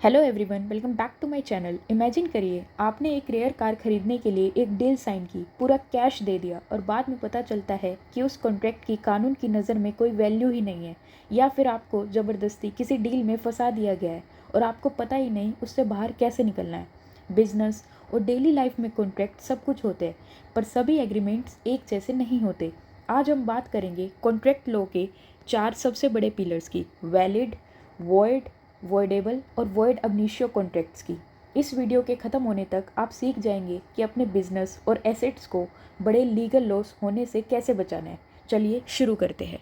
Hello everyone, welcome back to my channel. Imagine करिए आपने एक रेयर कार खरीदने के लिए एक डील साइन की, पूरा कैश दे दिया और बाद में पता चलता है कि उस कॉन्ट्रैक्ट की कानून की नज़र में कोई वैल्यू ही नहीं है, या फिर आपको ज़बरदस्ती किसी डील में फंसा दिया गया है और आपको पता ही नहीं उससे बाहर कैसे निकलना है। बिजनेस और डेली लाइफ में कॉन्ट्रैक्ट सब कुछ होते हैं, पर सभी एग्रीमेंट्स एक जैसे नहीं होते। आज हम बात करेंगे कॉन्ट्रैक्ट लॉ के 4 सबसे बड़े पिलर्स की, वैलिड, वॉइड, वॉइडेबल और वॉइड अब इनिशियो कॉन्ट्रैक्ट्स की। इस वीडियो के ख़त्म होने तक आप सीख जाएंगे कि अपने बिजनेस और एसेट्स को बड़े लीगल लॉस होने से कैसे बचाना है। चलिए शुरू करते हैं।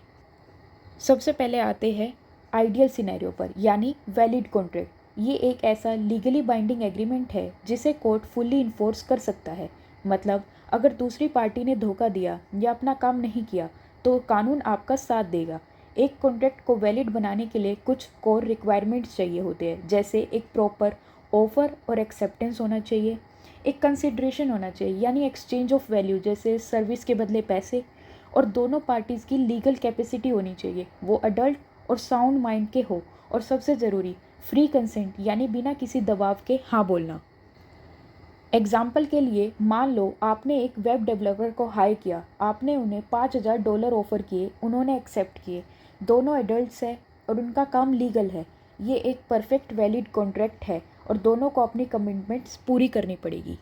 सबसे पहले आते हैं आइडियल सिनेरियो पर, यानी वैलिड कॉन्ट्रैक्ट। ये एक ऐसा लीगली बाइंडिंग एग्रीमेंट है जिसे कोर्ट फुल्ली इन्फोर्स कर सकता है। मतलब अगर दूसरी पार्टी ने धोखा दिया या अपना काम नहीं किया तो कानून आपका साथ देगा। एक कॉन्ट्रैक्ट को वैलिड बनाने के लिए कुछ कोर रिक्वायरमेंट्स चाहिए होते हैं, जैसे एक प्रॉपर ऑफर और एक्सेप्टेंस होना चाहिए, एक कंसिड्रेशन होना चाहिए यानी एक्सचेंज ऑफ वैल्यू जैसे सर्विस के बदले पैसे, और दोनों पार्टीज़ की लीगल कैपेसिटी होनी चाहिए, वो अडल्ट और साउंड माइंड के हो, और सबसे ज़रूरी फ्री कंसेंट यानी बिना किसी दबाव के हाँ बोलना। एग्जाम्पल के लिए मान लो आपने एक वेब डेवलपर को हायर किया, आपने उन्हें $5,000 ऑफ़र किए, उन्होंने एक्सेप्ट किए, दोनों एडल्ट्स हैं और उनका काम लीगल है। ये एक परफेक्ट वैलिड कॉन्ट्रैक्ट है और दोनों को अपनी कमिटमेंट्स पूरी करनी पड़ेगी।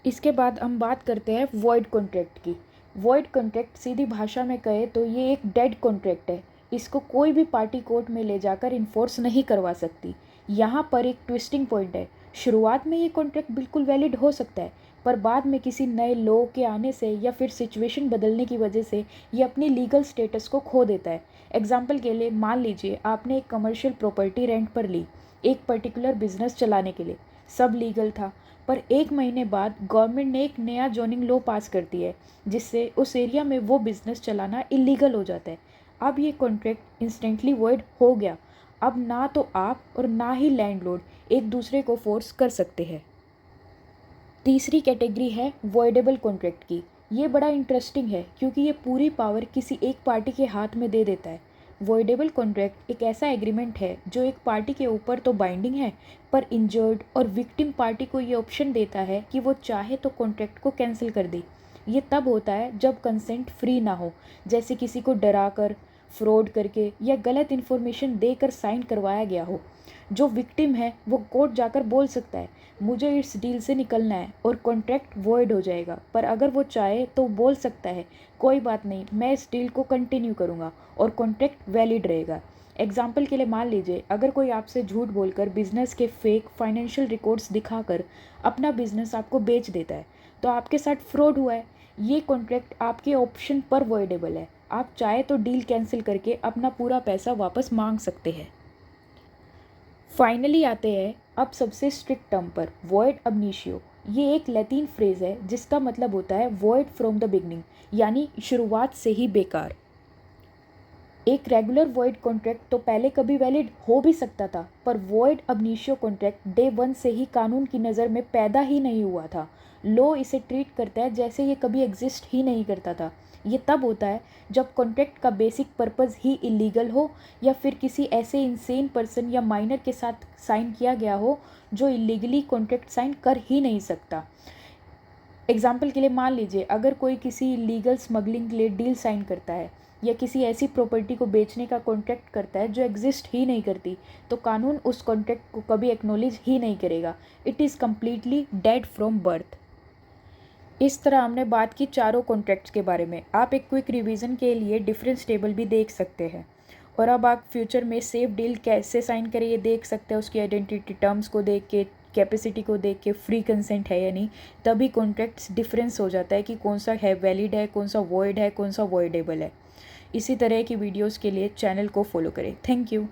इसके बाद हम बात करते हैं वॉइड कॉन्ट्रैक्ट की। वॉइड कॉन्ट्रैक्ट सीधी भाषा में कहे तो ये एक डेड कॉन्ट्रैक्ट है। इसको कोई भी पार्टी कोर्ट में ले जाकर इन्फोर्स नहीं करवा सकती। यहाँ पर एक ट्विस्टिंग पॉइंट है। शुरुआत में ये कॉन्ट्रैक्ट बिल्कुल वैलिड हो सकता है, पर बाद में किसी नए लॉ के आने से या फिर सिचुएशन बदलने की वजह से ये अपनी लीगल स्टेटस को खो देता है। एग्जाम्पल के लिए मान लीजिए आपने एक कमर्शियल प्रॉपर्टी रेंट पर ली एक पर्टिकुलर बिजनेस चलाने के लिए। सब लीगल था, पर 1 महीने बाद गवर्नमेंट ने एक नया जोनिंग लॉ पास कर दिया है, जिससे उस एरिया में वो बिज़नेस चलाना इलीगल हो जाता है। अब ये कॉन्ट्रैक्ट इंस्टेंटली वॉइड हो गया। अब ना तो आप और ना ही लैंडलॉर्ड एक दूसरे को फोर्स कर सकते हैं। तीसरी कैटेगरी है वॉइडेबल कॉन्ट्रैक्ट की। ये बड़ा इंटरेस्टिंग है क्योंकि ये पूरी पावर किसी एक पार्टी के हाथ में दे देता है। वॉइडेबल कॉन्ट्रैक्ट एक ऐसा एग्रीमेंट है जो एक पार्टी के ऊपर तो बाइंडिंग है, पर इंजर्ड और विक्टिम पार्टी को ये ऑप्शन देता है कि वो चाहे तो कॉन्ट्रैक्ट को कैंसिल कर दे। ये तब होता है जब कंसेंट फ्री ना हो, जैसे किसी को डरा कर, फ्रॉड करके या गलत इन्फॉर्मेशन देकर साइन करवाया गया हो। जो विक्टिम है वो कोर्ट जाकर बोल सकता है मुझे इस डील से निकलना है और कॉन्ट्रैक्ट वॉइड हो जाएगा, पर अगर वो चाहे तो बोल सकता है कोई बात नहीं, मैं इस डील को कंटिन्यू करूँगा और कॉन्ट्रैक्ट वैलिड रहेगा। एग्जाम्पल के लिए मान लीजिए अगर कोई आपसे झूठ बोलकर बिजनेस के फेक फाइनेंशियल रिकॉर्ड्स दिखाकर अपना बिजनेस आपको बेच देता है, तो आपके साथ फ्रॉड हुआ है। ये कॉन्ट्रैक्ट आपके ऑप्शन पर वॉइडेबल है। आप चाहे तो डील कैंसिल करके अपना पूरा पैसा वापस मांग सकते हैं। फाइनली आते हैं अब सबसे स्ट्रिक्ट टर्म पर, वॉइड अब इनिशियो। ये एक लैटिन फ्रेज है जिसका मतलब होता है वॉइड फ्रॉम द बिगनिंग, यानी शुरुआत से ही बेकार। एक रेगुलर वॉइड कॉन्ट्रैक्ट तो पहले कभी वैलिड हो भी सकता था, पर वॉइड अब इनिशियो कॉन्ट्रैक्ट डे 1 से ही कानून की नज़र में पैदा ही नहीं हुआ था। लॉ इसे ट्रीट करता है जैसे ये कभी एग्जिस्ट ही नहीं करता था। ये तब होता है जब कॉन्ट्रैक्ट का बेसिक पर्पज़ ही इलीगल हो, या फिर किसी ऐसे इंसेन पर्सन या माइनर के साथ साइन किया गया हो जो इलीगली कॉन्ट्रैक्ट साइन कर ही नहीं सकता। एग्जाम्पल के लिए मान लीजिए अगर कोई किसी लीगल स्मगलिंग के लिए डील साइन करता है या किसी ऐसी प्रॉपर्टी को बेचने का कॉन्ट्रैक्ट करता है जो एग्जिस्ट ही नहीं करती, तो कानून उस कॉन्ट्रैक्ट को कभी एक्नॉलेज ही नहीं करेगा। It is completely dead from birth. इस तरह हमने बात की चारों कॉन्ट्रैक्ट्स के बारे में। आप एक क्विक रिवीजन के लिए डिफरेंस टेबल भी देख सकते हैं, और अब आप फ्यूचर में सेफ डील कैसे साइन करें ये देख सकते हैं। उसकी आइडेंटिटी टर्म्स को देख के, कैपेसिटी को देख के, फ्री कंसेंट है या नहीं, तभी कॉन्ट्रैक्ट्स डिफरेंस हो जाता है कि कौन सा है वैलिड है, कौन सा वॉइड है, कौन सा वॉइडेबल है। इसी तरह की वीडियोस के लिए चैनल को फॉलो करें। Thank you.